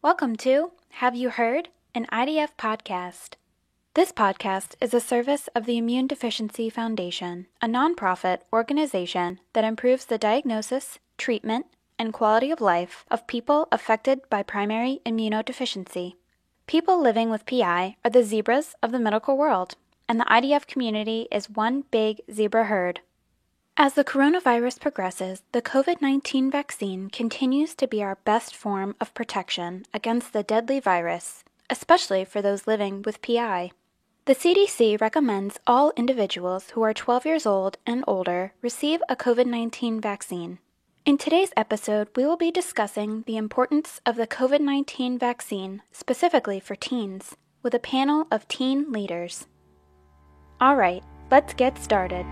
Welcome to Have You Heard? An IDF podcast. This podcast is a service of the Immune Deficiency Foundation, a nonprofit organization that improves the diagnosis, treatment, and quality of life of people affected by primary immunodeficiency. People living with PI are the zebras of the medical world, and the IDF community is one big zebra herd. As the coronavirus progresses, the COVID-19 vaccine continues to be our best form of protection against the deadly virus, especially for those living with PI. The CDC recommends all individuals who are 12 years old and older receive a COVID-19 vaccine. In today's episode, we will be discussing the importance of the COVID-19 vaccine specifically for teens, with a panel of teen leaders. All right, let's get started.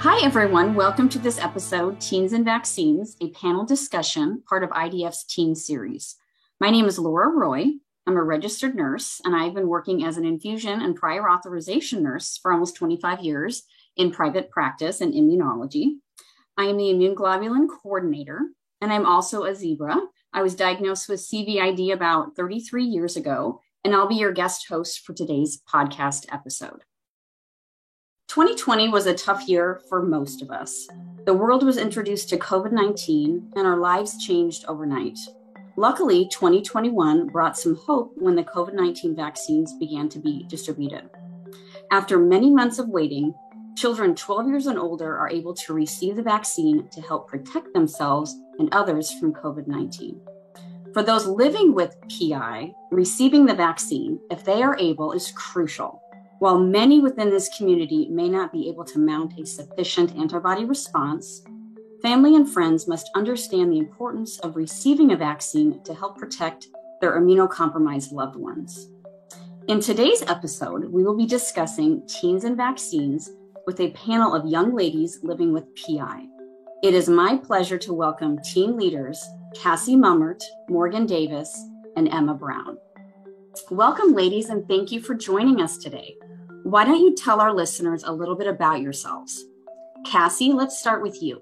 Hi, everyone. Welcome to this episode, Teens and Vaccines, a panel discussion, part of IDF's Teen Series. My name is Laura Roy. I'm a registered nurse, and I've been working as an infusion and prior authorization nurse for almost 25 years in private practice and immunology. I am the immune globulin coordinator, and I'm also a zebra. I was diagnosed with CVID about 33 years ago, and I'll be your guest host for today's podcast episode. 2020 was a tough year for most of us. The world was introduced to COVID-19 and our lives changed overnight. Luckily, 2021 brought some hope when the COVID-19 vaccines began to be distributed. After many months of waiting, children 12 years and older are able to receive the vaccine to help protect themselves and others from COVID-19. For those living with PI, receiving the vaccine, if they are able, is crucial. While many within this community may not be able to mount a sufficient antibody response, family and friends must understand the importance of receiving a vaccine to help protect their immunocompromised loved ones. In today's episode, we will be discussing teens and vaccines with a panel of young ladies living with PI. It is my pleasure to welcome teen leaders Cassie Mummert, Morgan Davis, and Emma Brown. Welcome, ladies, and thank you for joining us today. Why don't you tell our listeners a little bit about yourselves? Cassie, let's start with you.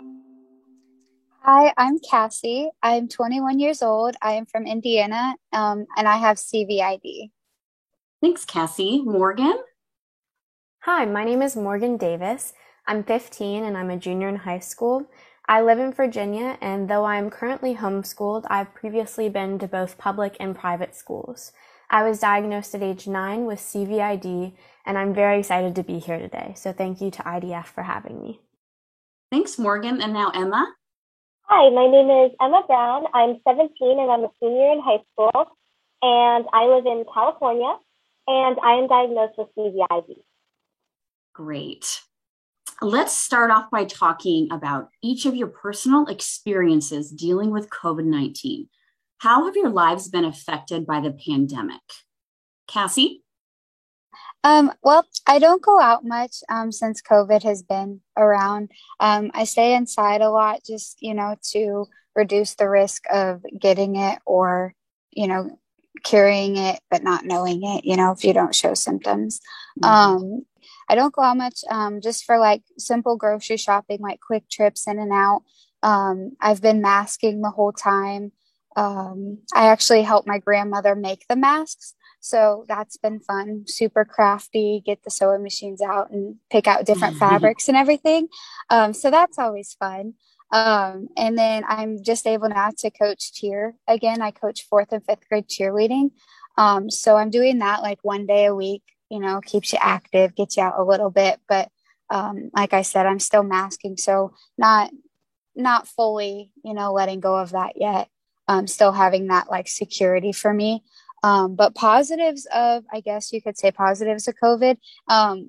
Hi, I'm Cassie. I'm 21 years old. I am from Indiana, and I have CVID. Thanks, Cassie. Morgan? Hi, my name is Morgan Davis. I'm 15 and I'm a junior in high school. I live in Virginia, and though I am currently homeschooled, I've previously been to both public and private schools. I was diagnosed at age 9 with CVID, and I'm very excited to be here today. So thank you to IDF for having me. Thanks, Morgan. And now Emma? Hi, my name is Emma Brown. I'm 17 and I'm a senior in high school, and I live in California, and I am diagnosed with CVID. Great. Let's start off by talking about each of your personal experiences dealing with COVID-19. How have your lives been affected by the pandemic? Cassie? Well, I don't go out much since COVID has been around. I stay inside a lot just, to reduce the risk of getting it or, carrying it, but not knowing it, if you don't show symptoms. I don't go out much just for like simple grocery shopping, like quick trips in and out. I've been masking the whole time. I actually helped my grandmother make the masks. So that's been fun, super crafty, get the sewing machines out and pick out different fabrics and everything. So that's always fun. And then I'm just able now to coach cheer again. I coach 4th and 5th grade cheerleading. So I'm doing that like one day a week, keeps you active, gets you out a little bit. But like I said, I'm still masking. So not fully, letting go of that yet. Still having that like security for me. But positives of, I guess you could say positives of COVID.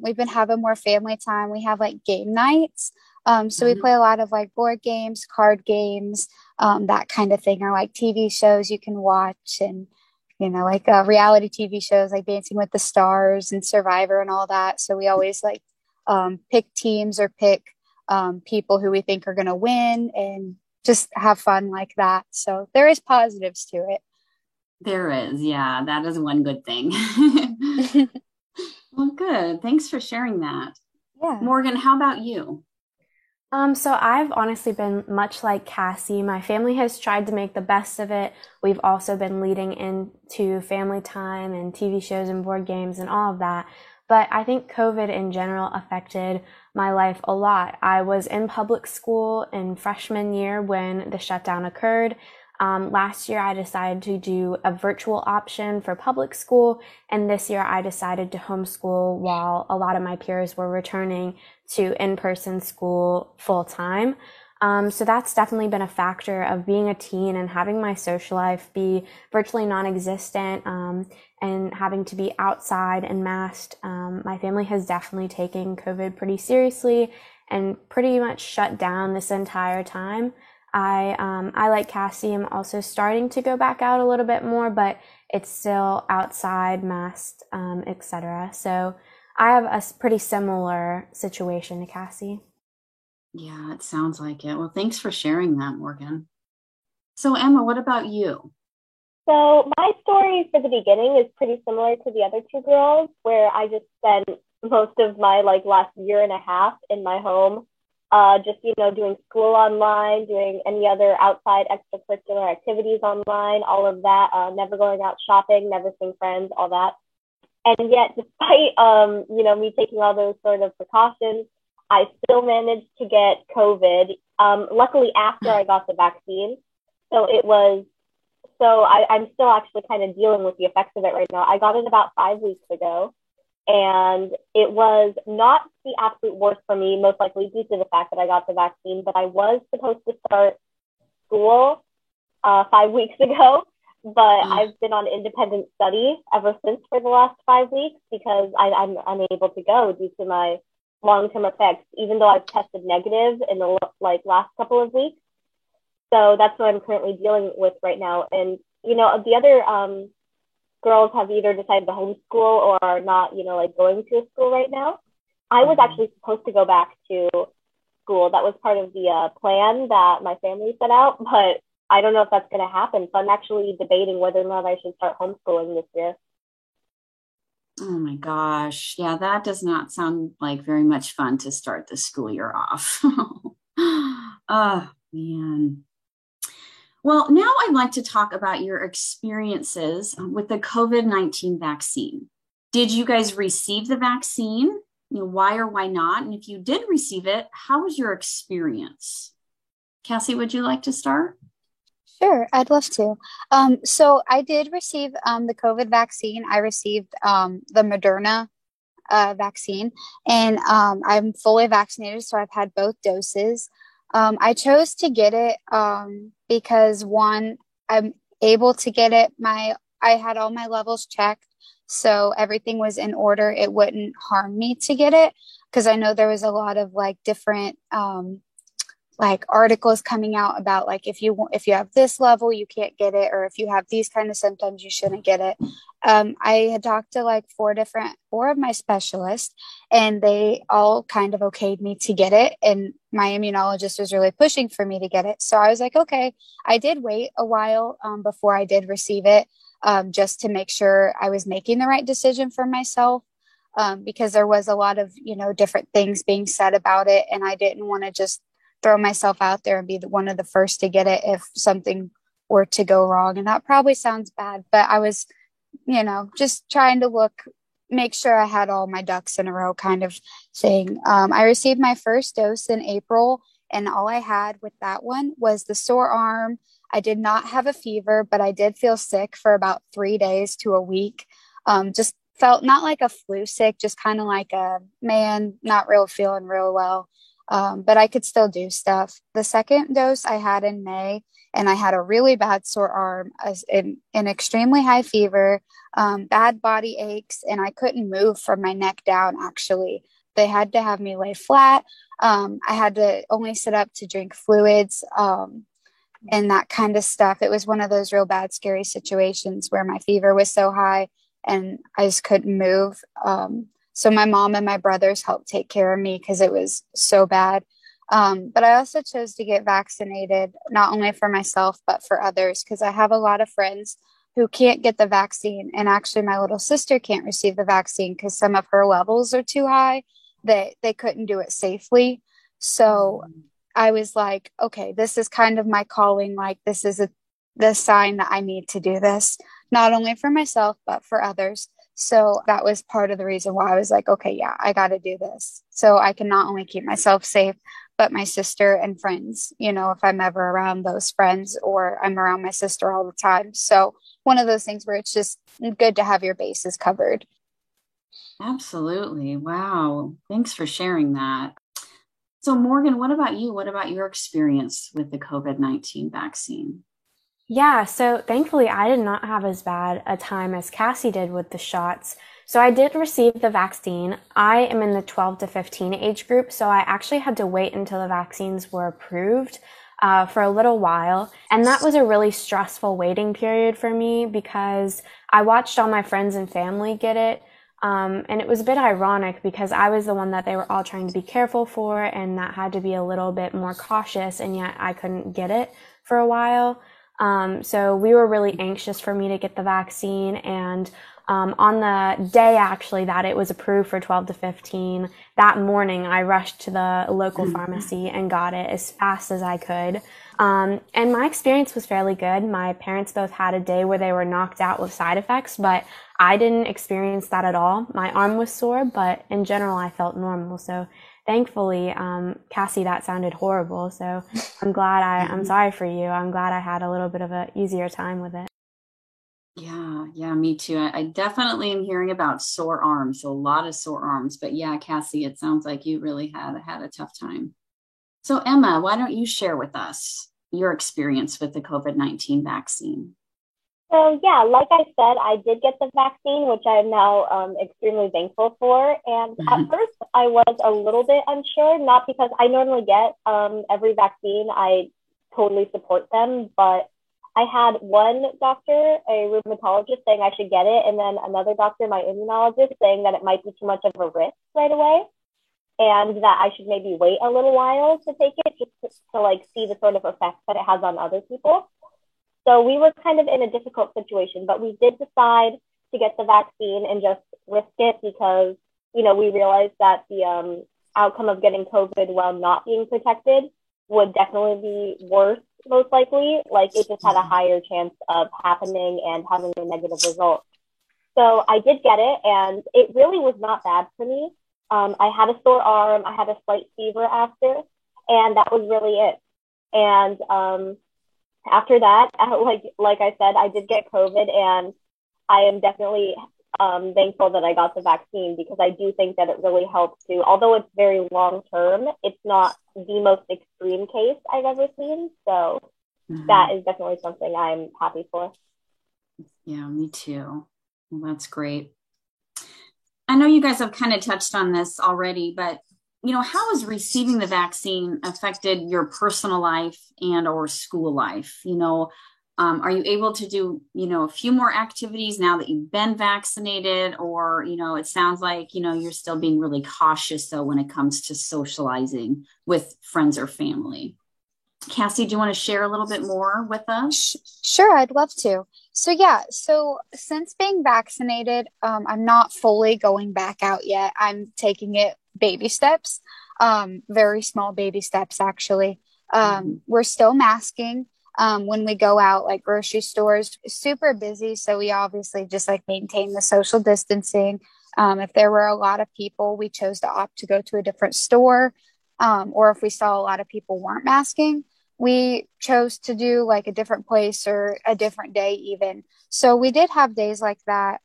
We've been having more family time. We have like game nights. So we play a lot of like board games, card games, that kind of thing, or like TV shows you can watch and, like reality TV shows like Dancing with the Stars and Survivor and all that. So we always like pick teams or pick people who we think are going to win and just have fun like that. So there is positives to it. There is. Yeah, that is one good thing. Well, good. Thanks for sharing that. Yeah. Morgan, how about you? So I've honestly been much like Cassie. My family has tried to make the best of it. We've also been leading into family time and TV shows and board games and all of that. But I think COVID in general affected my life a lot. I was in public school in freshman year when the shutdown occurred. Last year, I decided to do a virtual option for public school, and this year I decided to homeschool while a lot of my peers were returning to in-person school full time. So that's definitely been a factor of being a teen and having my social life be virtually non-existent, and having to be outside and masked. My family has definitely taken COVID pretty seriously and pretty much shut down this entire time. I like Cassie, am also starting to go back out a little bit more, but it's still outside, masked, etc. So I have a pretty similar situation to Cassie. Yeah, it sounds like it. Well, thanks for sharing that, Morgan. So Emma, what about you? So my story for the beginning is pretty similar to the other two girls, where I just spent most of my last year and a half in my home, just doing school online, doing any other outside extracurricular activities online, all of that. Never going out shopping, never seeing friends, all that. And yet, despite me taking all those sort of precautions, I still managed to get COVID. Luckily, after I got the vaccine, so it was. So I'm still actually kind of dealing with the effects of it right now. I got it about 5 weeks ago, and it was not the absolute worst for me, most likely due to the fact that I got the vaccine. But I was supposed to start school 5 weeks ago, but I've been on independent study ever since for the last 5 weeks because I'm unable to go due to my long-term effects, even though I've tested negative in the last couple of weeks. So that's what I'm currently dealing with right now. And, the other girls have either decided to homeschool or are not, going to a school right now. I was actually supposed to go back to school. That was part of the plan that my family set out, but I don't know if that's going to happen. So I'm actually debating whether or not I should start homeschooling this year. Oh my gosh. Yeah, that does not sound like very much fun to start the school year off. Oh, man. Well, now I'd like to talk about your experiences with the COVID-19 vaccine. Did you guys receive the vaccine? Why or why not? And if you did receive it, how was your experience? Cassie, would you like to start? Sure, I'd love to. So I did receive the COVID vaccine. I received the Moderna vaccine, and I'm fully vaccinated, so I've had both doses. I chose to get it because one, I'm able to get it. I had all my levels checked, so everything was in order. It wouldn't harm me to get it because I know there was a lot of different articles coming out about if you have this level you can't get it, or if you have these kind of symptoms you shouldn't get it. I had talked to four of my specialists, and they all kind of okayed me to get it, and my immunologist was really pushing for me to get it. So I was like, okay. I did wait a while before I did receive it, just to make sure I was making the right decision for myself, because there was a lot of different things being said about it, and I didn't want to just throw myself out there and be one of the first to get it if something were to go wrong. And that probably sounds bad, but I was, just trying to make sure I had all my ducks in a row kind of thing. I received my first dose in April, and all I had with that one was the sore arm. I did not have a fever, but I did feel sick for about 3 days to a week. Just felt not like a flu sick, just kind of like not real feeling real well. But I could still do stuff. The second dose I had in May, and I had a really bad sore arm, an extremely high fever, bad body aches, and I couldn't move from my neck down, actually. They had to have me lay flat. I had to only sit up to drink fluids, and that kind of stuff. It was one of those real bad, scary situations where my fever was so high and I just couldn't move. So my mom and my brothers helped take care of me because it was so bad. But I also chose to get vaccinated, not only for myself, but for others, because I have a lot of friends who can't get the vaccine. And actually, my little sister can't receive the vaccine because some of her levels are too high. that they couldn't do it safely. So I was like, okay, this is kind of my calling. Like, this is the sign that I need to do this, not only for myself, but for others. So that was part of the reason why I was like, okay, yeah, I got to do this. So I can not only keep myself safe, but my sister and friends, if I'm ever around those friends, or I'm around my sister all the time. So one of those things where it's just good to have your bases covered. Absolutely. Wow. Thanks for sharing that. So Morgan, what about you? What about your experience with the COVID-19 vaccine? Yeah, so thankfully I did not have as bad a time as Cassie did with the shots. So I did receive the vaccine. I am in the 12 to 15 age group, so I actually had to wait until the vaccines were approved for a little while. And that was a really stressful waiting period for me because I watched all my friends and family get it. And it was a bit ironic because I was the one that they were all trying to be careful for, and that had to be a little bit more cautious, and yet I couldn't get it for a while. So we were really anxious for me to get the vaccine, and on the day actually that it was approved for 12 to 15, that morning I rushed to the local pharmacy and got it as fast as I could. And my experience was fairly good. My parents both had a day where they were knocked out with side effects, but I didn't experience that at all. My arm was sore, but in general I felt normal. So thankfully, Cassie, that sounded horrible. So I'm sorry for you. I'm glad I had a little bit of an easier time with it. Yeah, me too. I definitely am hearing about sore arms, a lot of sore arms. But yeah, Cassie, it sounds like you really had a tough time. So Emma, why don't you share with us your experience with the COVID-19 vaccine? So yeah, like I said, I did get the vaccine, which I'm now extremely thankful for. And at first I was a little bit unsure, not because I normally get every vaccine. I totally support them, but I had one doctor, a rheumatologist, saying I should get it, and then another doctor, my immunologist, saying that it might be too much of a risk right away, and that I should maybe wait a little while to take it just to like see the sort of effects that it has on other people. So we were kind of in a difficult situation, but we did decide to get the vaccine and just risk it because, we realized that the outcome of getting COVID while not being protected would definitely be worse, most likely. Like, it just had a higher chance of happening and having a negative result. So I did get it, and it really was not bad for me. I had a sore arm, I had a slight fever after, and that was really it. And after that, like I said, I did get COVID, and I am definitely thankful that I got the vaccine because I do think that it really helps too. Although it's very long term, it's not the most extreme case I've ever seen. So that is definitely something I'm happy for. Yeah, me too. Well, that's great. I know you guys have kind of touched on this already, but how has receiving the vaccine affected your personal life and or school life? Are you able to do, a few more activities now that you've been vaccinated? Or, it sounds like, you're still being really cautious, though, when it comes to socializing with friends or family. Cassie, do you want to share a little bit more with us? Sure, I'd love to. So since being vaccinated, I'm not fully going back out yet. I'm taking it baby steps, very small baby steps, actually. We're still masking when we go out, like grocery stores, super busy. So we obviously just like maintain the social distancing. If there were a lot of people, we chose to opt to go to a different store. Or if we saw a lot of people weren't masking, we chose to do like a different place or a different day even. So we did have days like that.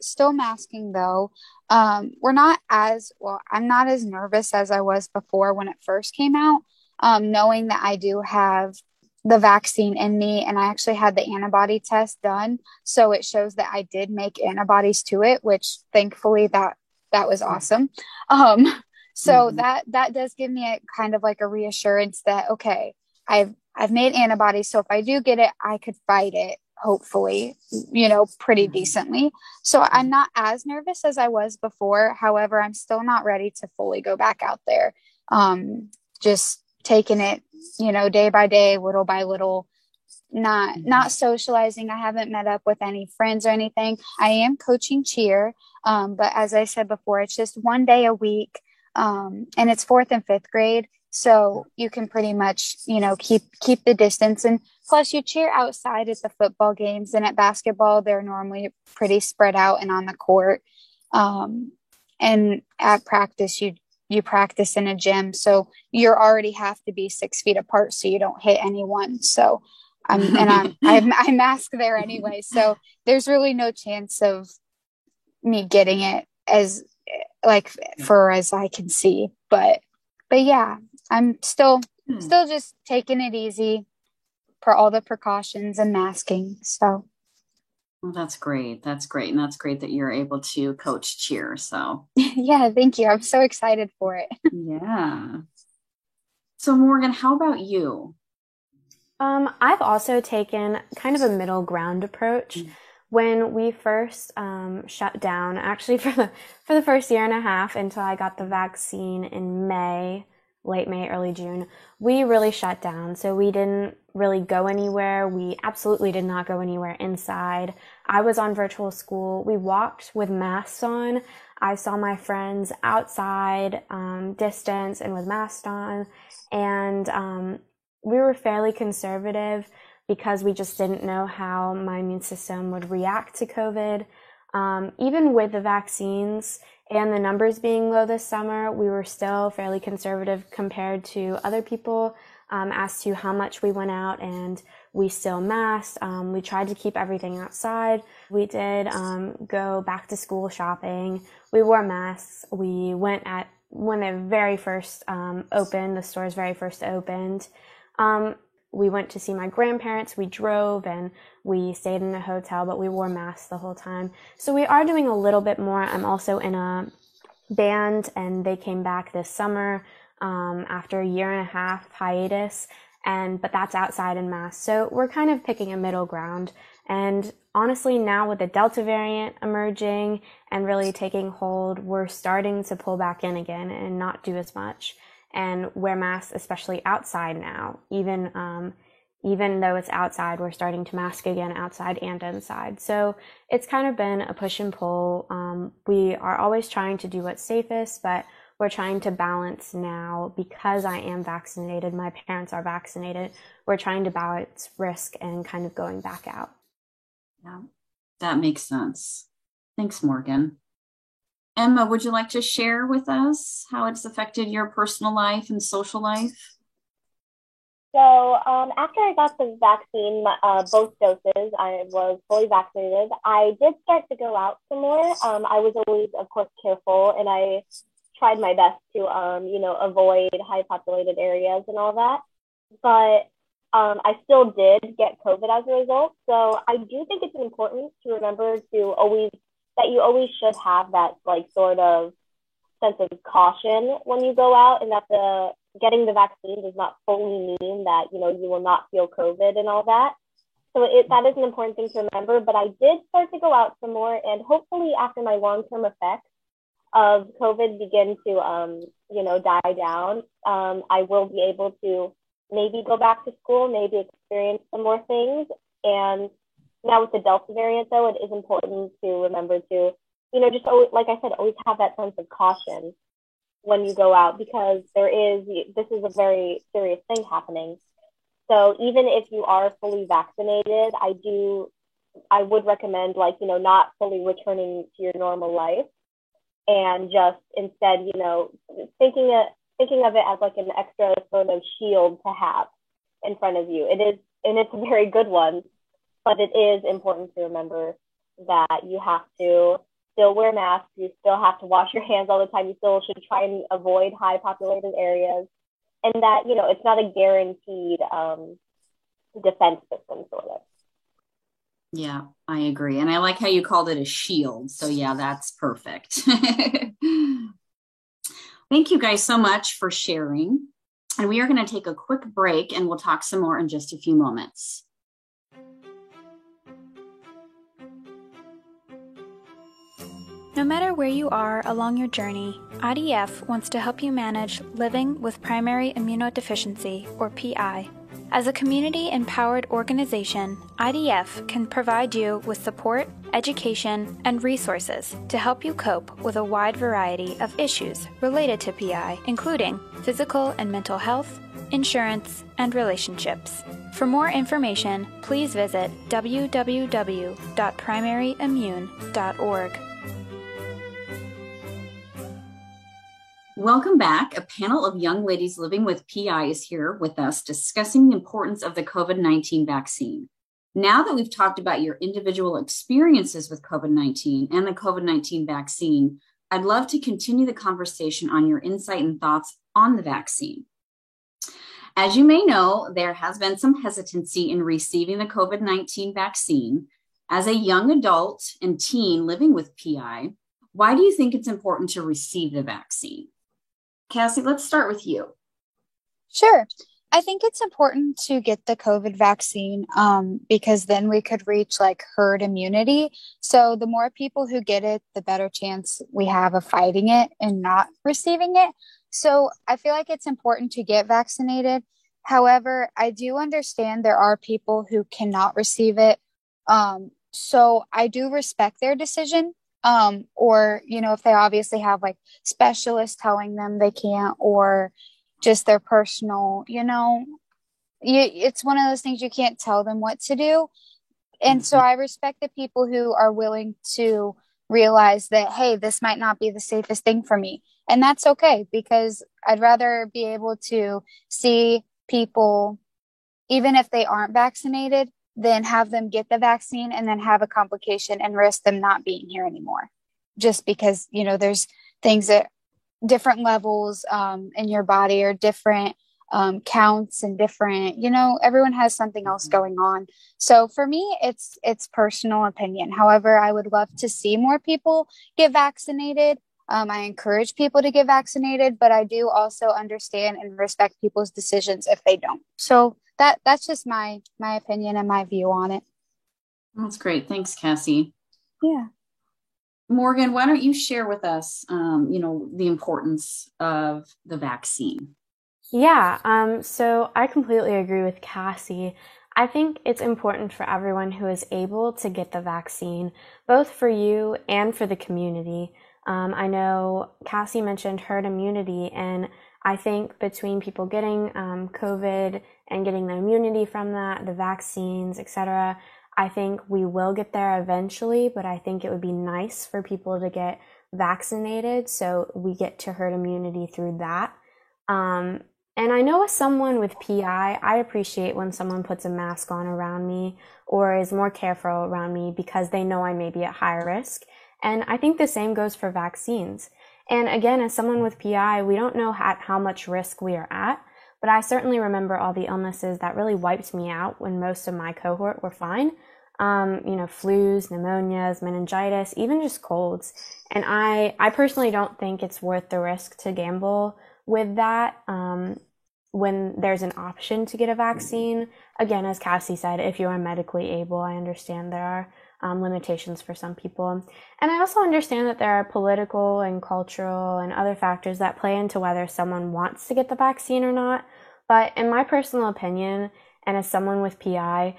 Still masking though. We're not as well, I'm not as nervous as I was before when it first came out, knowing that I do have the vaccine in me, and I actually had the antibody test done. So it shows that I did make antibodies to it, which thankfully that was awesome. So that does give me a kind of like a reassurance that, okay, I've made antibodies. So if I do get it, I could fight it, hopefully, pretty decently. So I'm not as nervous as I was before. However, I'm still not ready to fully go back out there. Just taking it, day by day, little by little, not socializing. I haven't met up with any friends or anything. I am coaching cheer. But as I said before, it's just one day a week. And it's 4th and 5th grade. So you can pretty much, keep the distance. And plus you cheer outside at the football games, and at basketball, they're normally pretty spread out and on the court. And at practice, you practice in a gym. So you already have to be 6 feet apart so you don't hit anyone. So I mask there anyway. So there's really no chance of me getting it as I can see. But yeah, I'm still just taking it easy for all the precautions and masking. So. Well, that's great. That's great. And that's great that you're able to coach cheer. So yeah, thank you. I'm so excited for it. Yeah. So Morgan, how about you? I've also taken kind of a middle ground approach. When we first shut down, actually for the first year and a half until I got the vaccine in May, late May, early June, we really shut down. So we didn't really go anywhere. We absolutely did not go anywhere inside. I was on virtual school. We walked with masks on. I saw my friends outside, distance and with masks on. And we were fairly conservative because we just didn't know how my immune system would react to COVID. Even with the vaccines and the numbers being low this summer, we were still fairly conservative compared to other people as to how much we went out, and we still masked. We tried to keep everything outside. We did go back to school shopping. We wore masks. We went when they very first opened, the stores very first opened. We went to see my grandparents. We drove and we stayed in a hotel, but we wore masks the whole time. So we are doing a little bit more. I'm also in a band, and they came back this summer after a year and a half hiatus, but that's outside in masks. So we're kind of picking a middle ground. And honestly, now with the Delta variant emerging and really taking hold, we're starting to pull back in again and not do as much and wear masks, especially outside now. Even though it's outside, we're starting to mask again outside and inside. So it's kind of been a push and pull. We are always trying to do what's safest, but we're trying to balance now because I am vaccinated. My parents are vaccinated. We're trying to balance risk and kind of going back out. Yeah, that makes sense. Thanks, Morgan. Emma, would you like to share with us how it's affected your personal life and social life? So after I got the vaccine, both doses, I was fully vaccinated. I did start to go out some more. I was always, of course, careful, and I tried my best to, avoid high populated areas and all that. But I still did get COVID as a result. So I do think it's important to remember that you always should have that sort of sense of caution when you go out, and that getting the vaccine does not fully mean that, you will not feel COVID and all that. So that is an important thing to remember. But I did start to go out some more, and hopefully after my long-term effects of COVID begin to, die down, I will be able to maybe go back to school, maybe experience some more things. And now with the Delta variant, though, it is important to remember to, just always, like I said, always have that sense of caution when you go out, because this is a very serious thing happening. So even if you are fully vaccinated, I would recommend not fully returning to your normal life, and just instead, thinking of it as an extra sort of shield to have in front of you. It is, and it's a very good one, but it is important to remember that you have to still wear masks. You still have to wash your hands all the time. You still should try and avoid high populated areas, and that, it's not a guaranteed defense system, sort of. Yeah, I agree. And I like how you called it a shield. So yeah, that's perfect. Thank you guys so much for sharing. And we are going to take a quick break, and we'll talk some more in just a few moments. No matter where you are along your journey, IDF wants to help you manage living with primary immunodeficiency, or PI. As a community-empowered organization, IDF can provide you with support, education, and resources to help you cope with a wide variety of issues related to PI, including physical and mental health, insurance, and relationships. For more information, please visit www.primaryimmune.org. Welcome back. A panel of young ladies living with PI is here with us discussing the importance of the COVID-19 vaccine. Now that we've talked about your individual experiences with COVID-19 and the COVID-19 vaccine, I'd love to continue the conversation on your insight and thoughts on the vaccine. As you may know, there has been some hesitancy in receiving the COVID-19 vaccine. As a young adult and teen living with PI, why do you think it's important to receive the vaccine? Cassie, let's start with you. Sure. I think it's important to get the COVID vaccine because then we could reach like herd immunity. So the more people who get it, the better chance we have of fighting it and not receiving it. So I feel like it's important to get vaccinated. However, I do understand there are people who cannot receive it. So I do respect their decision. Or, if they obviously have like specialists telling them they can't, or just their personal, it's one of those things you can't tell them what to do. And so I respect the people who are willing to realize that, hey, this might not be the safest thing for me. And that's okay, because I'd rather be able to see people, even if they aren't vaccinated, than have them get the vaccine and then have a complication and risk them not being here anymore. Just because, there's things at different levels in your body, or different counts and different, everyone has something else going on. So for me, it's personal opinion. However, I would love to see more people get vaccinated. I encourage people to get vaccinated, but I do also understand and respect people's decisions if they don't. So that's just my opinion and my view on it. That's great. Thanks, Cassie. Yeah. Morgan, why don't you share with us, the importance of the vaccine? Yeah. So I completely agree with Cassie. I think it's important for everyone who is able to get the vaccine, both for you and for the community. I know Cassie mentioned herd immunity, and I think between people getting COVID and getting the immunity from that, the vaccines, etc., I think we will get there eventually, but I think it would be nice for people to get vaccinated so we get to herd immunity through that. And I know as someone with PI, I appreciate when someone puts a mask on around me or is more careful around me because they know I may be at higher risk. And I think the same goes for vaccines. And again, as someone with PI, we don't know at how much risk we are at, but I certainly remember all the illnesses that really wiped me out when most of my cohort were fine. Flus, pneumonias, meningitis, even just colds. And I personally don't think it's worth the risk to gamble with that when there's an option to get a vaccine. Again, as Cassie said, if you are medically able, I understand there are limitations for some people. And I also understand that there are political and cultural and other factors that play into whether someone wants to get the vaccine or not. But in my personal opinion, and as someone with PI,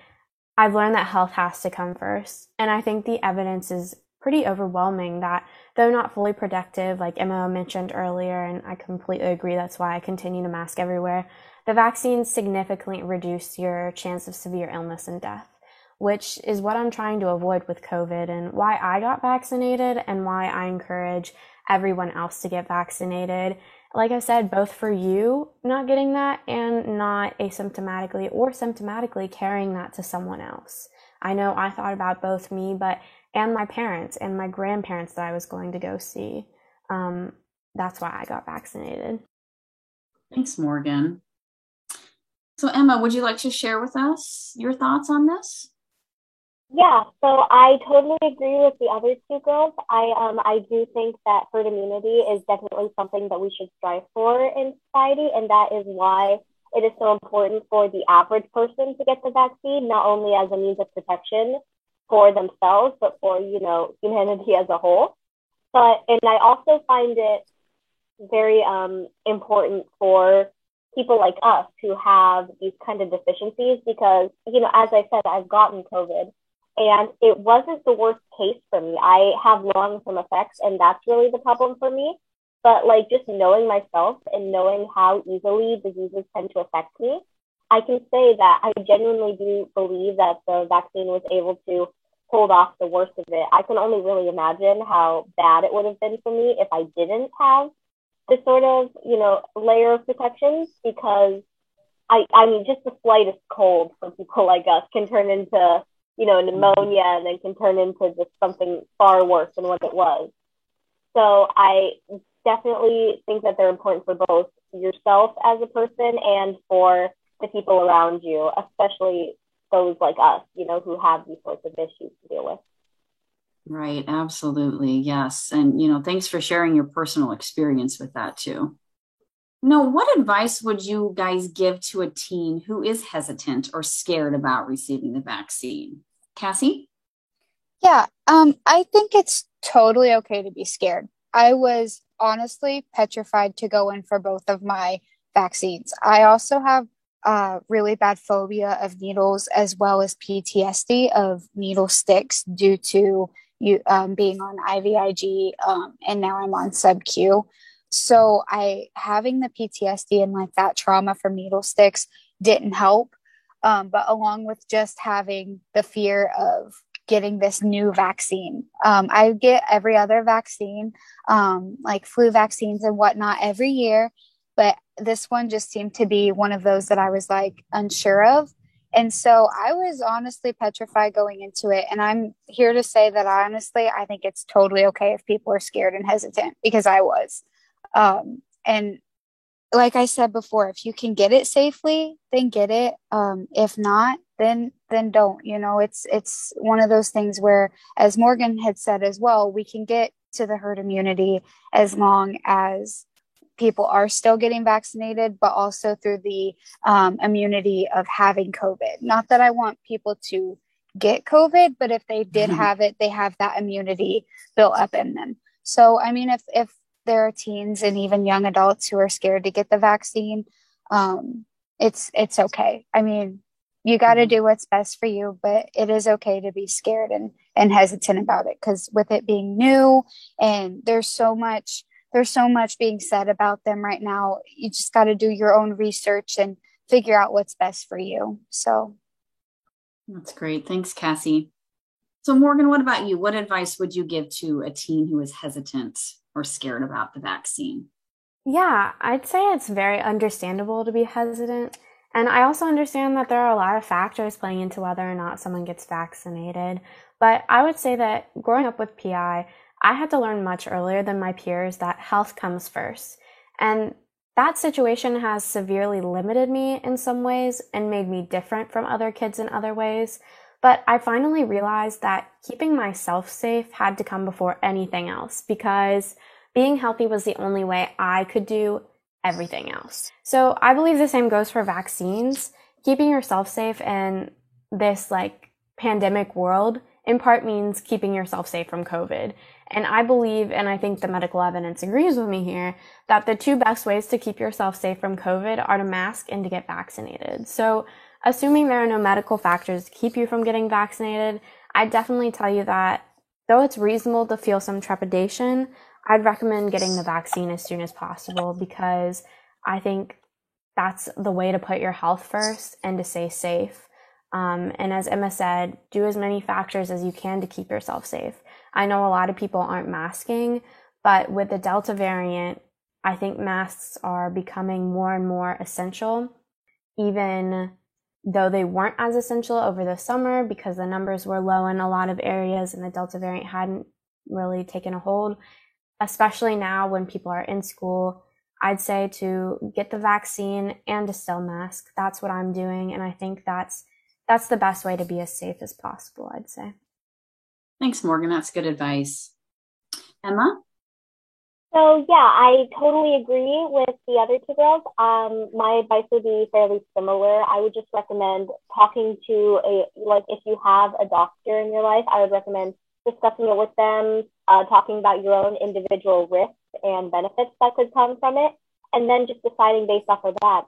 I've learned that health has to come first. And I think the evidence is pretty overwhelming that though not fully protective, like Emma mentioned earlier, and I completely agree, that's why I continue to mask everywhere, the vaccines significantly reduce your chance of severe illness and death, which is what I'm trying to avoid with COVID and why I got vaccinated and why I encourage everyone else to get vaccinated. Like I said, both for you not getting that and not asymptomatically or symptomatically carrying that to someone else. I know I thought about both me, and my parents and my grandparents that I was going to go see. That's why I got vaccinated. Thanks, Morgan. So Emma, would you like to share with us your thoughts on this? Yeah, so I totally agree with the other two girls. I do think that herd immunity is definitely something that we should strive for in society, and that is why it is so important for the average person to get the vaccine, not only as a means of protection for themselves, but for, humanity as a whole. And I also find it very important for people like us who have these kind of deficiencies, because, as I said, I've gotten COVID and it wasn't the worst case for me. I have long-term effects, and that's really the problem for me. But like, just knowing myself and knowing how easily diseases tend to affect me, I can say that I genuinely do believe that the vaccine was able to hold off the worst of it. I can only really imagine how bad it would have been for me if I didn't have this sort of, layer of protections, because I mean, just the slightest cold for people like us can turn into, pneumonia, and then can turn into just something far worse than what it was. So I definitely think that they're important for both yourself as a person and for the people around you, especially those like us, who have these sorts of issues to deal with. Right. Absolutely. Yes. And, thanks for sharing your personal experience with that too. What advice would you guys give to a teen who is hesitant or scared about receiving the vaccine? Cassie? Yeah, I think it's totally okay to be scared. I was honestly petrified to go in for both of my vaccines. I also have really bad phobia of needles, as well as PTSD of needle sticks due to you being on IVIG, and now I'm on sub-Q. So having the PTSD and like that trauma from needle sticks didn't help. But along with just having the fear of getting this new vaccine, I get every other vaccine, like flu vaccines and whatnot every year. But this one just seemed to be one of those that I was like unsure of. And so I was honestly petrified going into it. And I'm here to say that I think it's totally okay if people are scared and hesitant, because I was. And like I said before, if you can get it safely, then get it. If not, then don't. It's one of those things where, as Morgan had said as well, we can get to the herd immunity as long as people are still getting vaccinated, but also through the immunity of having COVID. Not that I want people to get COVID, but if they did have it, they have that immunity built up in them. So, I mean, if there are teens and even young adults who are scared to get the vaccine, it's okay. I mean, you got to do what's best for you, but it is okay to be scared and hesitant about it, because with it being new and there's so much being said about them right now, you just got to do your own research and figure out what's best for you. So that's great. Thanks, Cassie. So Morgan, what about you? What advice would you give to a teen who is hesitant or scared about the vaccine? Yeah, I'd say it's very understandable to be hesitant. And I also understand that there are a lot of factors playing into whether or not someone gets vaccinated. But I would say that growing up with PI, I had to learn much earlier than my peers that health comes first. And that situation has severely limited me in some ways and made me different from other kids in other ways. But I finally realized that keeping myself safe had to come before anything else, because being healthy was the only way I could do everything else. So I believe the same goes for vaccines. Keeping yourself safe in this pandemic world in part means keeping yourself safe from COVID. And I believe, and I think the medical evidence agrees with me here, that the two best ways to keep yourself safe from COVID are to mask and to get vaccinated. So assuming there are no medical factors to keep you from getting vaccinated, I definitely tell you that though it's reasonable to feel some trepidation, I'd recommend getting the vaccine as soon as possible, because I think that's the way to put your health first and to stay safe. And as Emma said, do as many factors as you can to keep yourself safe. I know a lot of people aren't masking, but with the Delta variant, I think masks are becoming more and more essential, even though they weren't as essential over the summer because the numbers were low in a lot of areas and the Delta variant hadn't really taken a hold. Especially now when people are in school, I'd say to get the vaccine and to still mask. That's what I'm doing. And I think that's the best way to be as safe as possible, I'd say. Thanks, Morgan. That's good advice. Emma? So yeah, I totally agree with the other two girls. My advice would be fairly similar. I would just recommend talking to if you have a doctor in your life, I would recommend discussing it with them, talking about your own individual risks and benefits that could come from it. and then just deciding based off of that.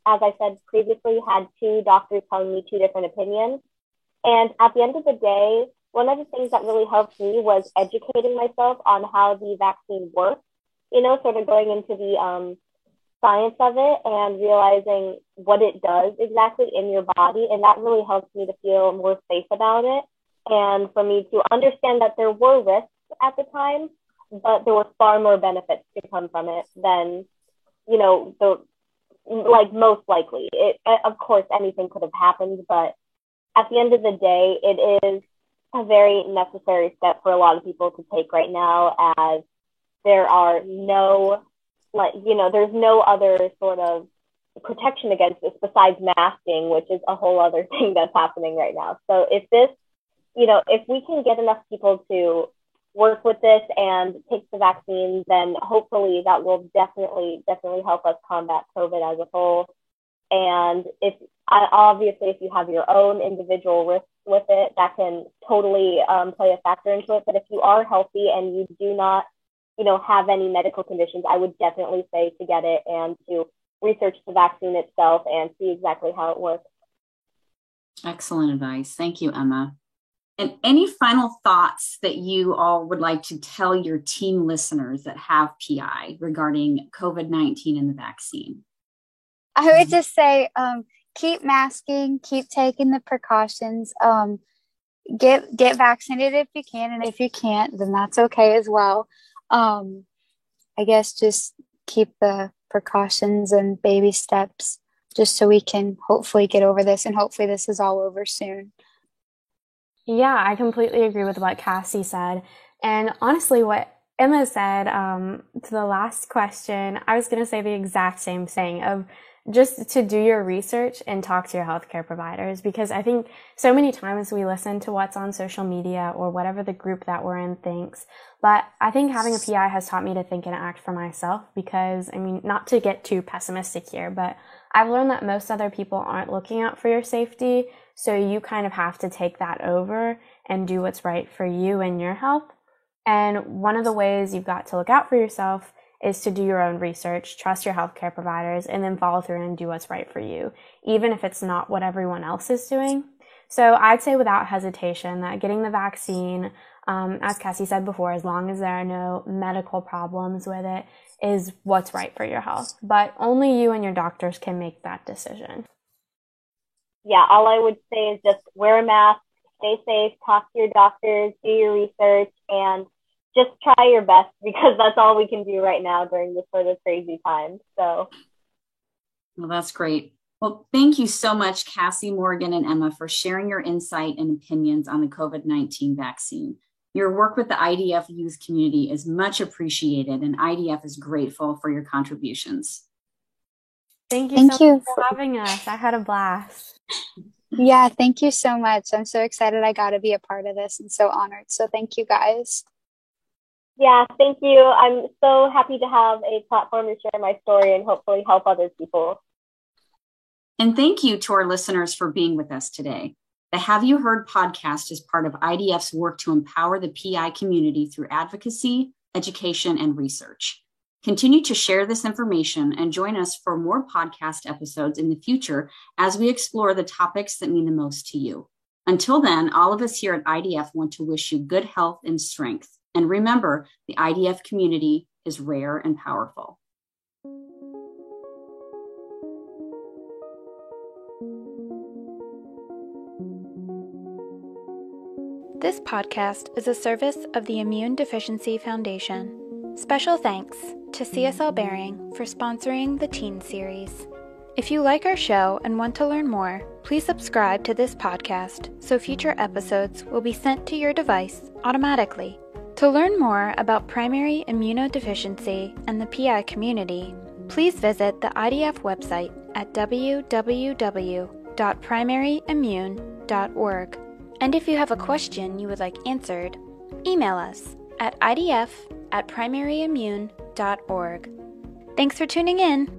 As I said previously, had two doctors telling me two different opinions. And at the end of the day, one of the things that really helped me was educating myself on how the vaccine works, sort of going into the science of it and realizing what it does exactly in your body. And that really helped me to feel more safe about it. And for me to understand that there were risks at the time, but there were far more benefits to come from it than, most likely. Of course, anything could have happened, but at the end of the day, it is a very necessary step for a lot of people to take right now, as there are there's no other sort of protection against this besides masking, which is a whole other thing that's happening right now. So if we can get enough people to work with this and take the vaccine, then hopefully that will definitely help us combat COVID as a whole. And if you have your own individual risks with it, that can totally play a factor into it. But if you are healthy and you do not, have any medical conditions, I would definitely say to get it and to research the vaccine itself and see exactly how it works. Excellent advice. Thank you, Emma. And any final thoughts that you all would like to tell your teen listeners that have PI regarding COVID-19 and the vaccine? I would just say, keep masking, keep taking the precautions, get vaccinated if you can. And if you can't, then that's okay as well. I guess just keep the precautions and baby steps just so we can hopefully get over this, and hopefully this is all over soon. Yeah, I completely agree with what Cassie said. And honestly, what Emma said to the last question, I was going to say the exact same thing of just to do your research and talk to your healthcare providers, because I think so many times we listen to what's on social media or whatever the group that we're in thinks. But I think having a PI has taught me to think and act for myself, because, not to get too pessimistic here, but I've learned that most other people aren't looking out for your safety. So you kind of have to take that over and do what's right for you and your health. And one of the ways you've got to look out for yourself is to do your own research, trust your healthcare providers, and then follow through and do what's right for you, even if it's not what everyone else is doing. So I'd say without hesitation that getting the vaccine, as Cassie said before, as long as there are no medical problems with it, is what's right for your health. But only you and your doctors can make that decision. Yeah, all I would say is just wear a mask, stay safe, talk to your doctors, do your research, and just try your best, because that's all we can do right now during this sort of crazy time. So, well, that's great. Well, thank you so much, Cassie, Morgan, and Emma, for sharing your insight and opinions on the COVID-19 vaccine. Your work with the IDF youth community is much appreciated, and IDF is grateful for your contributions. Thank you so much for having us. I had a blast. Yeah, thank you so much. I'm so excited I got to be a part of this and so honored. So thank you, guys. Yeah, thank you. I'm so happy to have a platform to share my story and hopefully help other people. And thank you to our listeners for being with us today. The Have You Heard podcast is part of IDF's work to empower the PI community through advocacy, education, and research. Continue to share this information and join us for more podcast episodes in the future as we explore the topics that mean the most to you. Until then, all of us here at IDF want to wish you good health and strength. And remember, the IDF community is rare and powerful. This podcast is a service of the Immune Deficiency Foundation. Special thanks to CSL Behring for sponsoring the Teen Series. If you like our show and want to learn more, please subscribe to this podcast so future episodes will be sent to your device automatically. To learn more about primary immunodeficiency and the PI community, please visit the IDF website at www.primaryimmune.org. And if you have a question you would like answered, email us at idf@primaryimmune.org. Thanks for tuning in.